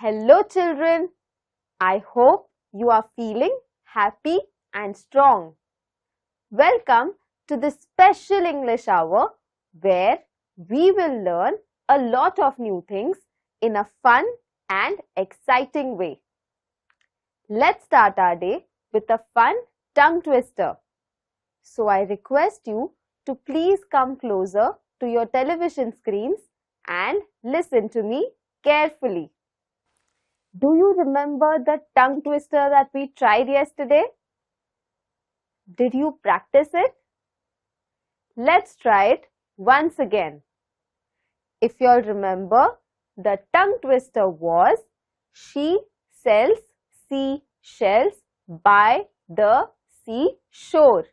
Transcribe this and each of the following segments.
Hello children, I hope you are feeling happy and strong. Welcome to the special English hour where we will learn a lot of new things in a fun and exciting way. Let's start our day with a fun tongue twister. So I request you to please come closer to your television screens and listen to me carefully. Do you remember the tongue twister that we tried yesterday? Did you practice it? Let's try it once again. If you'll remember, the tongue twister was she sells seashells by the seashore.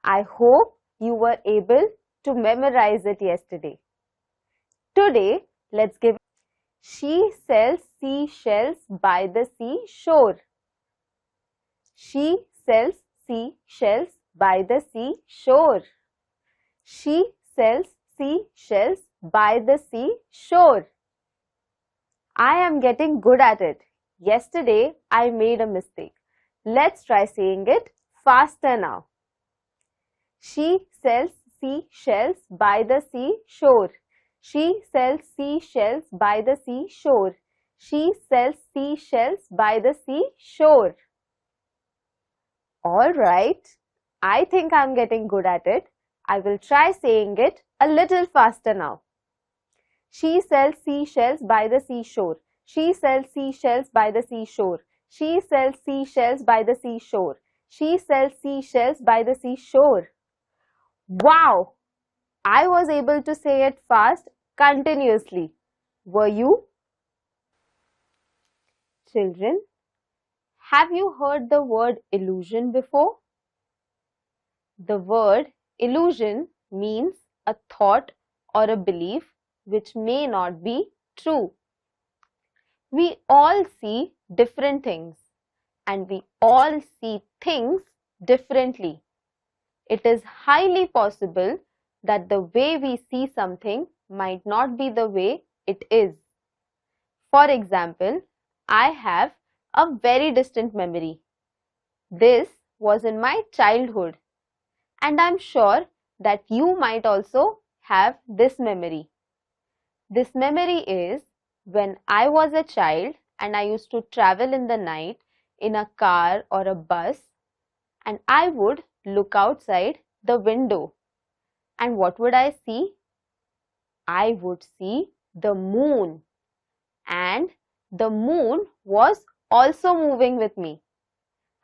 I hope you were able to memorize it yesterday. Today, let's give she sells seashells by the seashore. She sells seashells by the seashore. She sells seashells by the seashore. I am getting good at it. Yesterday, I made a mistake. Let's try saying it faster now. She sells seashells by the seashore. She sells seashells by the seashore. She sells seashells by the seashore. All right, I think I'm getting good at it. I will try saying it a little faster now. She sells seashells by the seashore. She sells seashells by the seashore. She sells seashells by the seashore. She sells seashells by the seashore. Wow! I was able to say it fast continuously. Were you? Children, have you heard the word illusion before? The word illusion means a thought or a belief which may not be true. We all see different things and we all see things differently. It is highly possible that the way we see something might not be the way it is. For example, I have a very distant memory. This was in my childhood, and I'm sure that you might also have this memory. This memory is when I was a child and I used to travel in the night in a car or a bus, and I would look outside the window. And what would I see? I would see the moon, and the moon was also moving with me.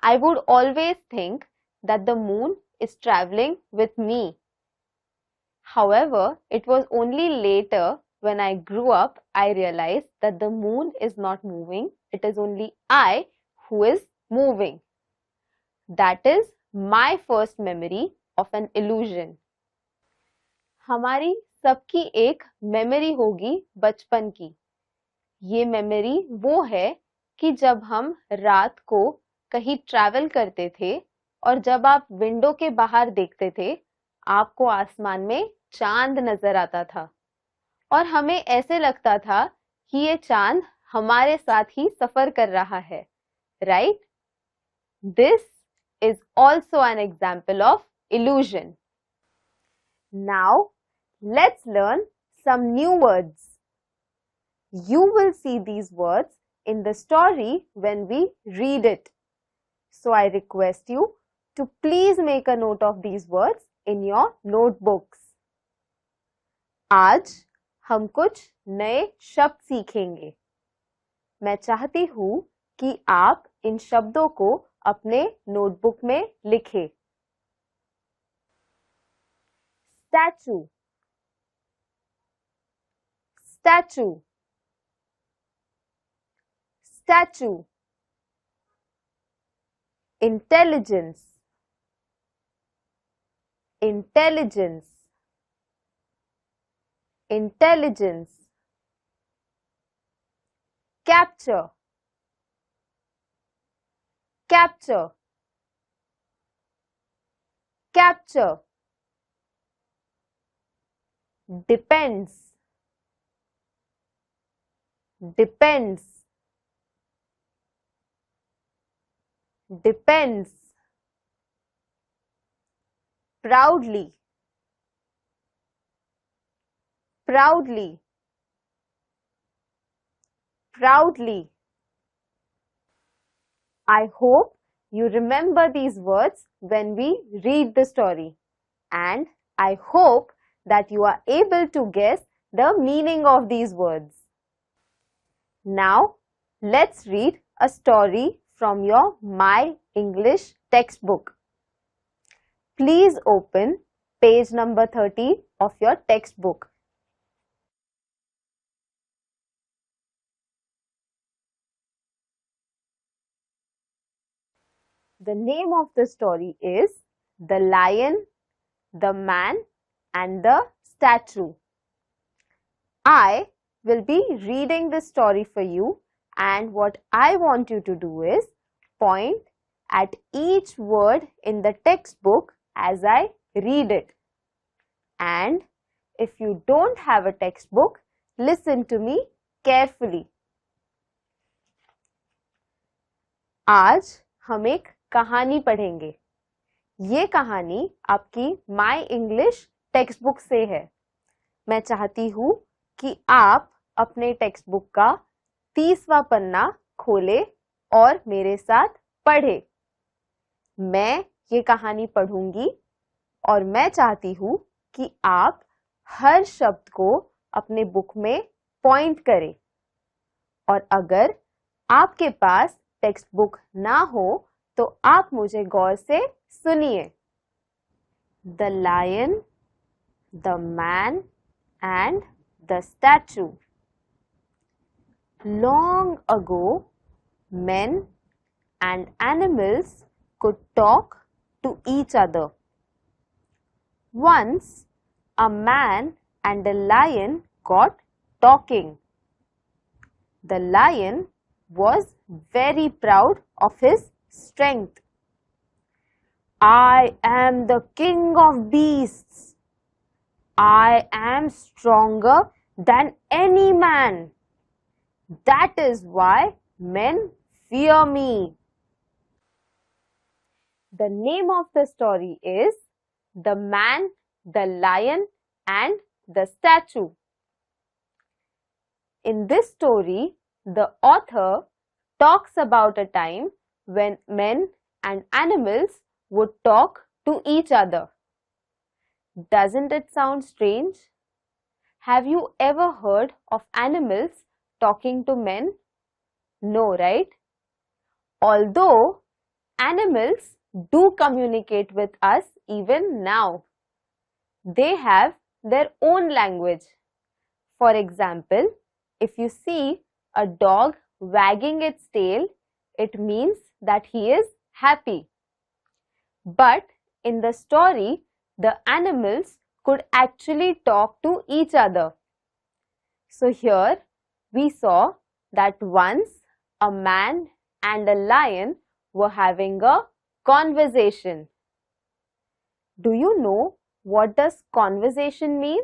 I would always think that the moon is traveling with me. However, it was only later when I grew up, I realized that the moon is not moving. It is only I who is moving. That is my first memory of an illusion. हमारी सबकी एक memory होगी बचपन की. ये memory वो है कि जब हम रात को कहीं ट्रैवल करते थे और जब आप विंडो के बाहर देखते थे, आपको आसमान में चांद नजर आता था और हमें ऐसे लगता था कि ये चांद हमारे साथ ही सफर कर रहा है, right? This is also an example of illusion. Now, let's learn some new words. You will see these words in the story when we read it. So I request you to please make a note of these words in your notebooks. आज हम कुछ नए शब्द सीखेंगे. मैं चाहती हूँ कि आप इन शब्दों को अपने नोटबुक में लिखें. Statue, statue, statue. Intelligence, intelligence, intelligence. Capture, capture, capture. Depends, depends, depends. Proudly, proudly, proudly. I hope you remember these words when we read the story, and I hope that you are able to guess the meaning of these words. Now, let's read a story from your My English textbook. Please open page number 30 of your textbook. The name of the story is The Lion, the Man and the Statue. I will be reading this story for you, and what I want you to do is point at each word in the textbook as I read it. And if you don't have a textbook, listen to me carefully. आज हम एक कहानी पढ़ेंगे. ये कहानी आपकी my English text book से है. मैं चाहती हूँ कि आप अपने टेक्स्ट बुक का 30वां पन्ना खोलें और मेरे साथ पढ़ें. मैं ये कहानी पढ़ूंगी और मैं चाहती हूँ कि आप हर शब्द को अपने बुक में पॉइंट करें. और अगर आपके पास टेक्स्ट बुक ना हो तो आप मुझे गौर से सुनिए. The lion, the man and the statue. Long ago, men and animals could talk to each other. Once, a man and a lion got talking. The lion was very proud of his strength. I am the king of beasts. I am stronger than any man. That is why men fear me. The name of the story is The Man, the Lion and the Statue. In this story, the author talks about a time when men and animals would talk to each other. Doesn't it sound strange? Have you ever heard of animals talking to men? No, right? Although animals do communicate with us even now. They have their own language. For example, if you see a dog wagging its tail, it means that he is happy. But in the story, the animals could actually talk to each other. So here we saw that once a man and a lion were having a conversation. Do you know what does conversation mean?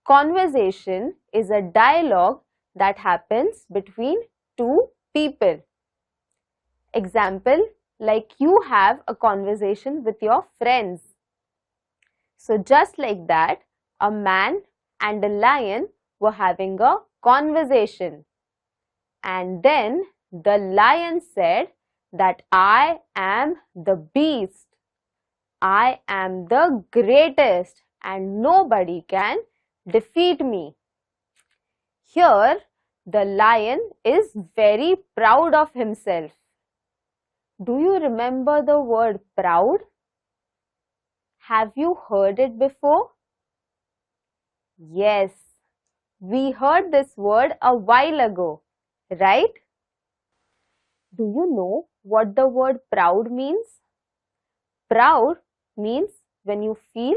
Conversation is a dialogue that happens between two people. Example, like you have a conversation with your friends. So just like that, a man and a lion were having a conversation. And then the lion said that I am the beast. I am the greatest and nobody can defeat me. Here, the lion is very proud of himself. Do you remember the word proud? Have you heard it before? Yes, We heard this word a while ago, right? Do you know what the word proud means? Proud means when you feel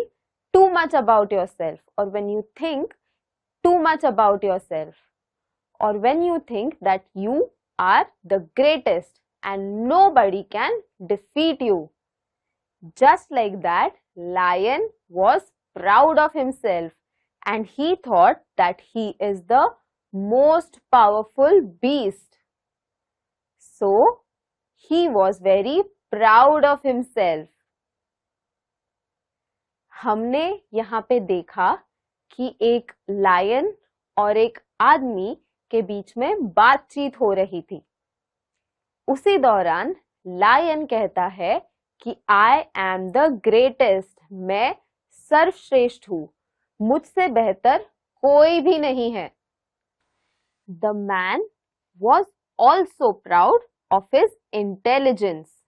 too much about yourself, or when you think too much about yourself, or when you think that you are the greatest and nobody can defeat you. Just like that, lion was proud of himself and he thought that he is the most powerful beast. So, he was very proud of himself. हमने यहाँ पे देखा कि एक lion और एक आदमी के बीच में बातचीत हो रही थी। उसी दौरान लायन कहता है कि आई एम द ग्रेटेस्ट, मैं सर्वश्रेष्ठ हूं, मुझसे बेहतर कोई भी नहीं है। The man was also proud of his intelligence.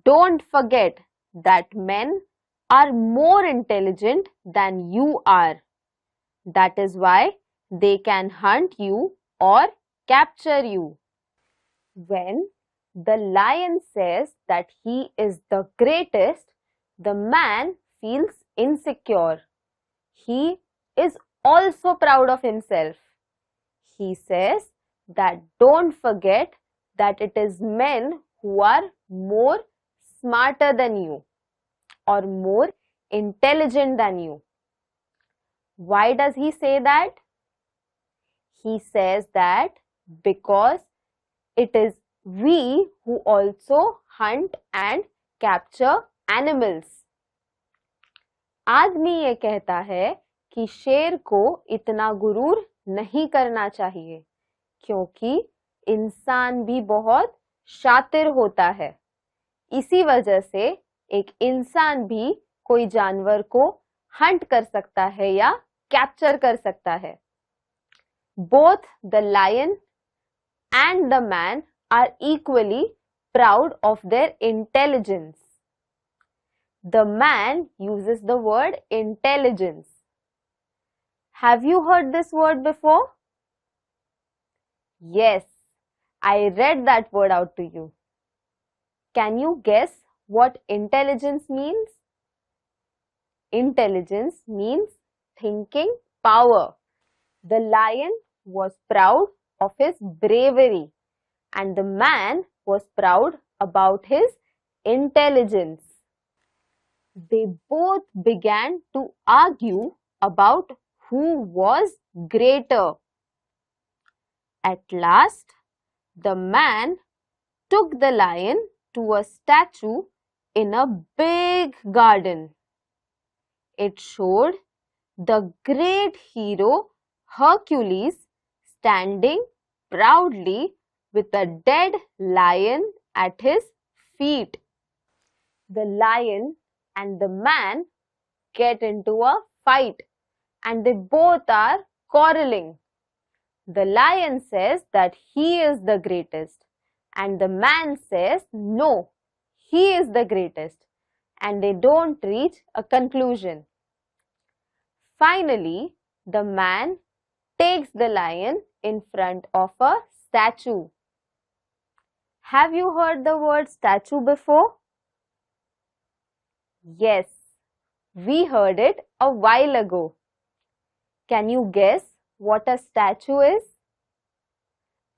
Don't forget that men are more intelligent than you are. That is why they can hunt you or capture you. When the lion says that he is the greatest, the man feels insecure. He is also proud of himself. He says that don't forget that it is men who are more smarter than you or more intelligent than you. Why does he say that? He says that because it is we who also hunt and capture animals. आदमी ये कहता है कि शेर को इतना गुरूर नहीं करना चाहिए क्योंकि इंसान भी बहुत शातिर होता है। इसी वजह से एक इंसान भी कोई जानवर को हंट कर सकता है या कैप्चर कर सकता है। Both the lion and the man are equally proud of their intelligence. The man uses the word intelligence. Have you heard this word before? Yes, I read that word out to you. Can you guess what intelligence means? Intelligence means thinking power. The lion was proud of his bravery and the man was proud about his intelligence. They both began to argue about who was greater. At last, the man took the lion to a statue in a big garden. It showed the great hero Hercules standing proudly with a dead lion at his feet. The lion and the man get into a fight and they both are quarreling. The lion says that he is the greatest and the man says no, he is the greatest, and they don't reach a conclusion. Finally, the man takes the lion in front of a statue. Have you heard the word statue before? Yes, we heard it a while ago. Can you guess what a statue is?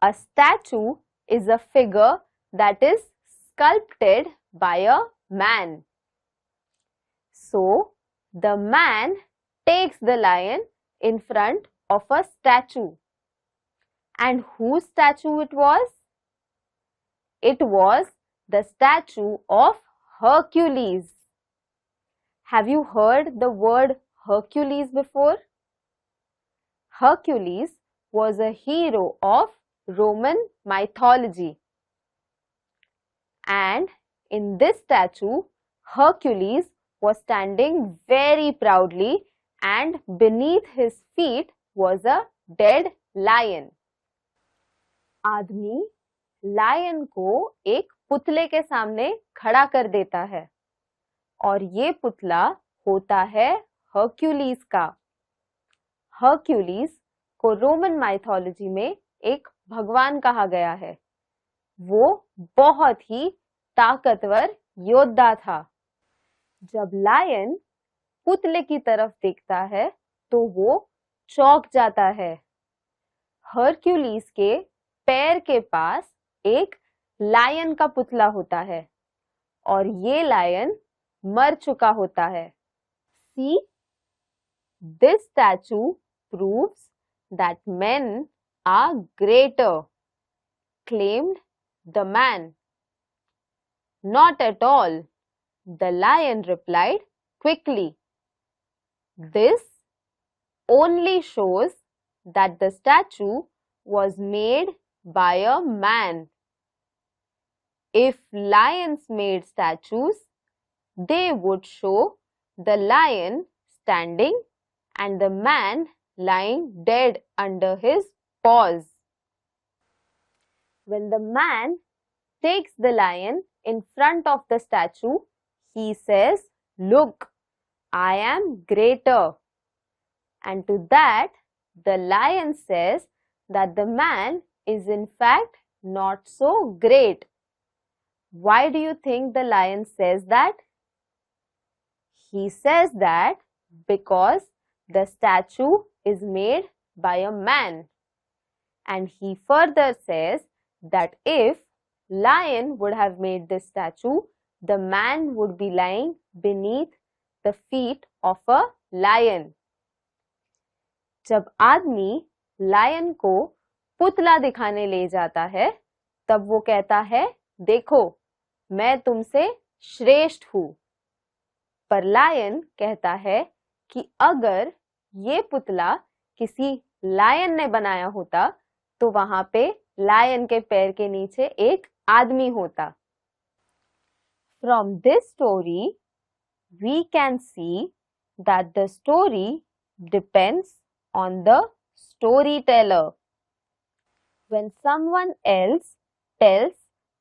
A statue is a figure that is sculpted by a man. So, the man takes the lion in front of a statue. And whose statue it was? It was the statue of Hercules. Have you heard the word Hercules before? Hercules was a hero of Roman mythology. And in this statue, Hercules was standing very proudly and beneath his feet was a dead lion. आदमी lion को एक पुतले के सामने खड़ा कर देता है और ये पुतला होता है हर्क्यूलिस का। हर्क्यूलिस को रोमन माइथोलॉजी में एक भगवान कहा गया है। वो बहुत ही ताकतवर योद्धा था। जब लायन पुतले की तरफ देखता है तो वो चौंक जाता है। हर्क्यूलिस के पैर के पास एक लायन का पुतला होता है और ये लायन मर चुका होता है। See, this statue proves that men are greater, claimed the man. Not at all, the lion replied quickly. This only shows that the statue was made by a man. If lions made statues, they would show the lion standing and the man lying dead under his paws. When the man takes the lion in front of the statue, he says, "Look, I am greater." And to that, the lion says that the man is in fact not so great. Why do you think the lion says that? He says that because the statue is made by a man. And he further says that if lion would have made this statue, the man would be lying beneath the feet of a lion. जब आदमी lion को पुतला दिखाने ले जाता है, तब वो कहता है, देखो, मैं तुमसे श्रेष्ठ हूँ। पर लायन कहता है कि अगर ये पुतला किसी लायन ने बनाया होता, तो वहां पे लायन के पैर के नीचे एक आदमी होता। From this story, we can see that the story depends on the storyteller. When someone else tells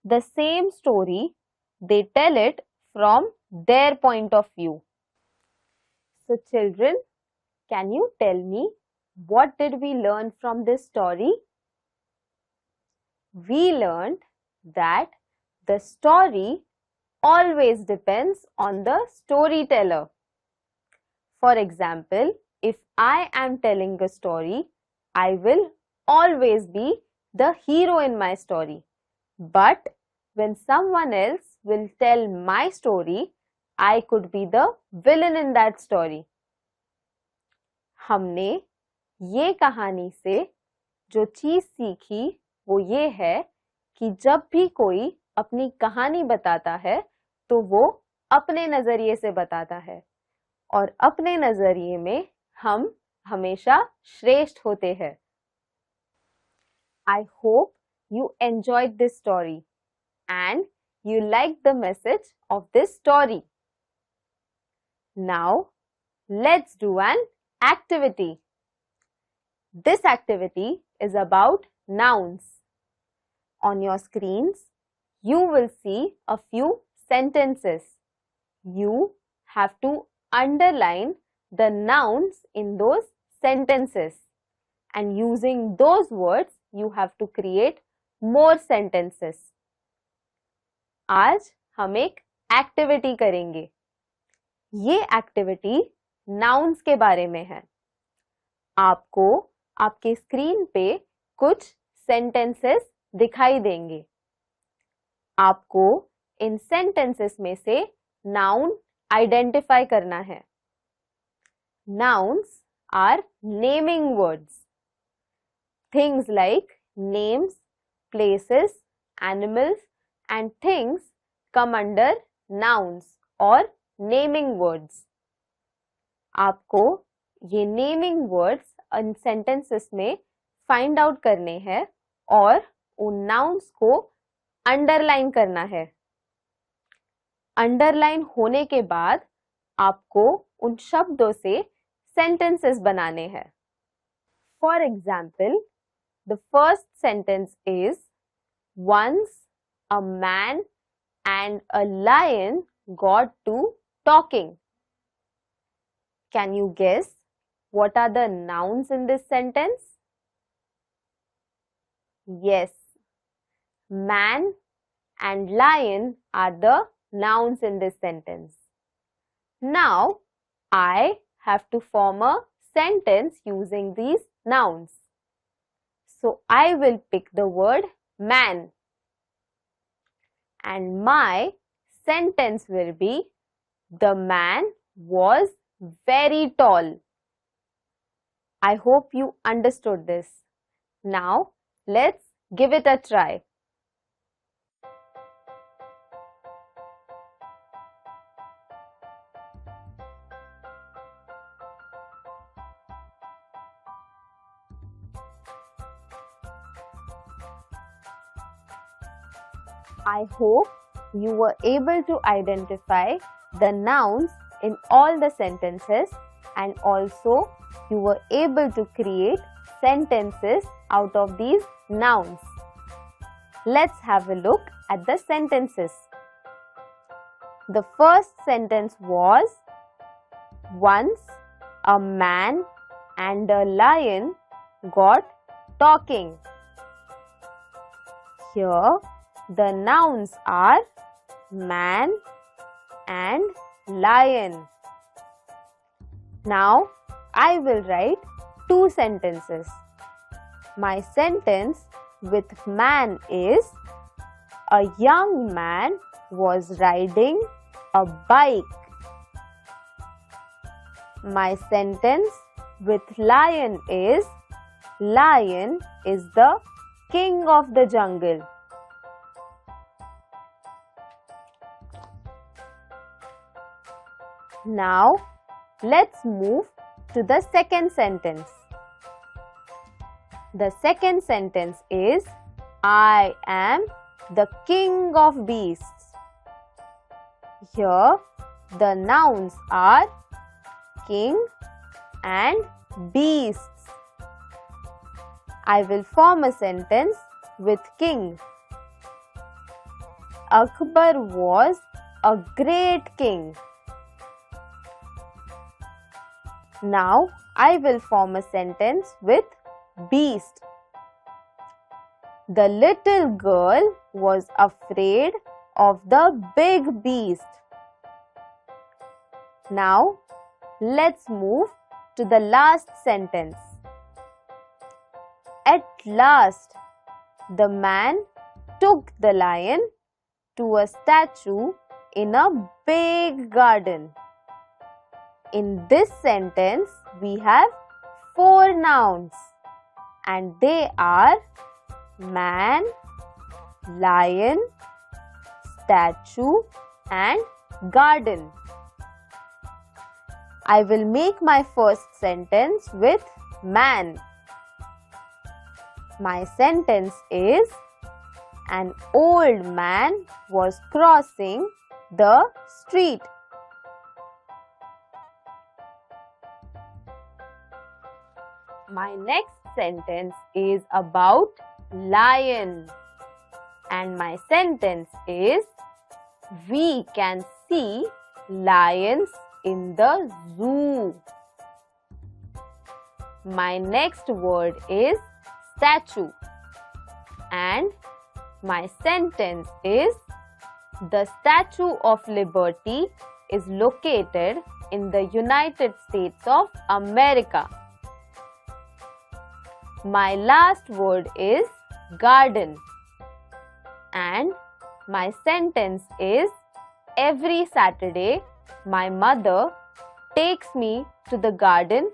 the same story, they tell it from their point of view. So children, can you tell me what did we learn from this story? We learned that the story always depends on the storyteller. For example, if I am telling a story, I will always be the hero in my story. But when someone else will tell my story, I could be the villain in that story. हमने ये कहानी से जो चीज सीखी वो ये है कि जब भी कोई अपनी कहानी बताता है तो वो अपने नजरिए से बताता है और अपने नजरिए में हम हमेशा श्रेष्ठ होते हैं। I hope you enjoyed this story and you liked the message of this story. Now, let's do an activity. This activity is about nouns. On your screens, you will see a few sentences. You have to underline the nouns in those sentences. And using those words, you have to create more sentences. आज हम एक activity करेंगे। ये activity nouns के बारे में है। आपको आपके स्क्रीन पे कुछ सेंटेंसेस दिखाई देंगे। आपको इन सेंटेंसेस में से नाउन आइडेंटिफाई करना है। Nouns are naming words. Things like names, places, animals and things come under nouns or naming words. आपको ये naming words इन sentences में find out करने हैं और उन nouns को underline करना है। Underline होने के बाद आपको उन शब्दों से sentences बनाने हैं। For example, the first sentence is, once a man and a lion got to talking. Can you guess what are the nouns in this sentence? Yes, man and lion are the nouns in this sentence. Now, I have to form a sentence using these nouns. So, I will pick the word man. And my sentence will be, the man was very tall. I hope you understood this. Now, let's give it a try. I hope you were able to identify the nouns in all the sentences, and also you were able to create sentences out of these nouns. Let's have a look at the sentences. The first sentence was, once a man and a lion got talking. Here the nouns are man and lion. Now I will write two sentences. My sentence with man is, a young man was riding a bike. My sentence with lion is, lion is the king of the jungle. Now, let's move to the second sentence. The second sentence is, I am the king of beasts. Here, the nouns are king and beasts. I will form a sentence with king. Akbar was a great king. Now, I will form a sentence with beast. The little girl was afraid of the big beast. Now, let's move to the last sentence. At last, the man took the lion to a statue in a big garden. In this sentence, we have four nouns, and they are man, lion, statue and garden. I will make my first sentence with man. My sentence is, an old man was crossing the street. My next sentence is about lion, and my sentence is, we can see lions in the zoo. My next word is statue, and my sentence is, the Statue of Liberty is located in the United States of America. My last word is garden, and my sentence is, every Saturday my mother takes me to the garden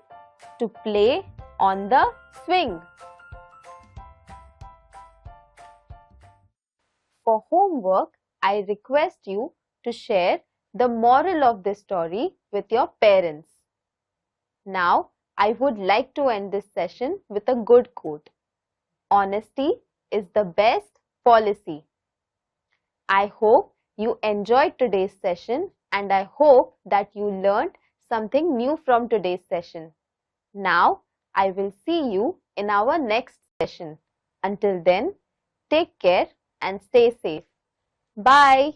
to play on the swing. For homework, I request you to share the moral of this story with your parents. Now, I would like to end this session with a good quote. Honesty is the best policy. I hope you enjoyed today's session, and I hope that you learned something new from today's session. Now, I will see you in our next session. Until then, take care and stay safe. Bye.